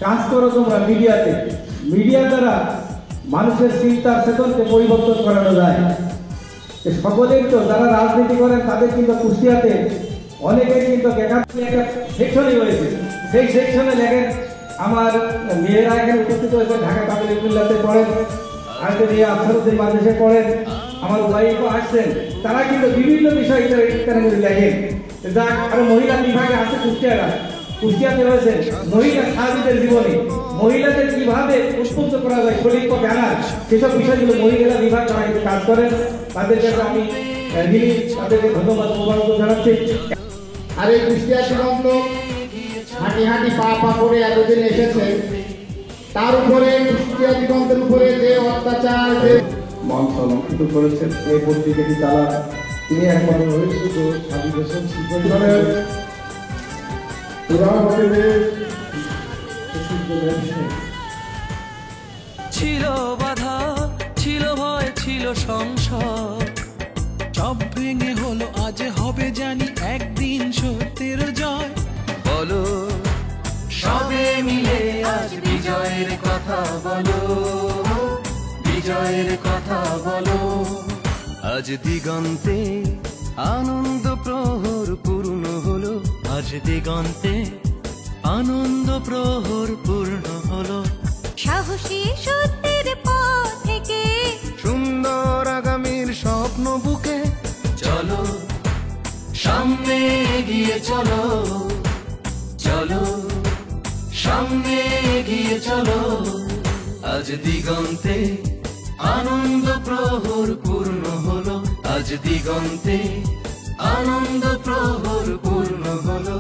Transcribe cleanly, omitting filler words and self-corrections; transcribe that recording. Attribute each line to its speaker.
Speaker 1: কাজ করো তোমরা মিডিয়াতে। মিডিয়া দ্বারা মানুষের চিন্তা চেতনকে পরিবর্তন করানো যায়। সকলেই তো যারা রাজনীতি করেন তাদের কিন্তু কুষ্টিয়াতে অনেকের কিন্তু একটা সেকশনই রয়েছে। সেই সেকশনে লেখেন আমার মেয়েরা এখানে উপস্থিত হয়েছে, ঢাকা কাবিলুল্লাহতে পড়েন, আজকে দিয়ে আফসারুদ্দিন মাদ্রাসে পড়েন, আমার ওয়াইফও আসছেন, তারা কিন্তু বিভিন্ন বিষয় লেখেন। যা আরো মহিলা বিভাগে আছে কুষ্টিয়াতে রয়েছে মহিলা সাহায্যের জীবনে মহিলাদের কিভাবে উৎপন্ন করা যায় শরীর ব্যানার, সেসব বিষয়গুলো মহিলা বিভাগ তারা কিন্তু কাজ করেন। তাদের কাছে আমি তাদেরকে ধন্যবাদ মোবারক জানাচ্ছি।
Speaker 2: আর এই কুষ্টিয়া সীমান্ত হাঁটি হাঁটি পা পা করে এতদিন এসেছে, তার উপরে কুষ্টিয়া দিগন্তের উপরে যে অত্যাচার
Speaker 1: মঞ্চ অলঙ্কৃত করেছেন এই পত্রিকাটি তারা তিনি একমাত্র হয়েছে তো স্বাধীন
Speaker 3: ছিল বাধা, ছিল ভয়, ছিল সংসার, সব ভেঙে হলো আজ হবে জানি একদিন সত্যের জয়। বলো সবে মিলে আজ বিজয়ের কথা বলো, বিজয়ের কথা বলো। আজ দিগন্তে আনন্দ প্রহর পূর্ণ হলো, আজ দিগন্তে আনন্দ প্রহর পূর্ণ হলো।
Speaker 4: সাহসী সত্যের পথ থেকে
Speaker 3: সুন্দর আগামীর স্বপ্ন বুকে চলো, সামনে এগিয়ে চলো, চলো সামনে এগিয়ে চলো। আজ দিগন্তে আনন্দ প্রহর পূর্ণ হলো, আজ দিগন্তে আনন্দ প্রহর পূর্ণ হলো।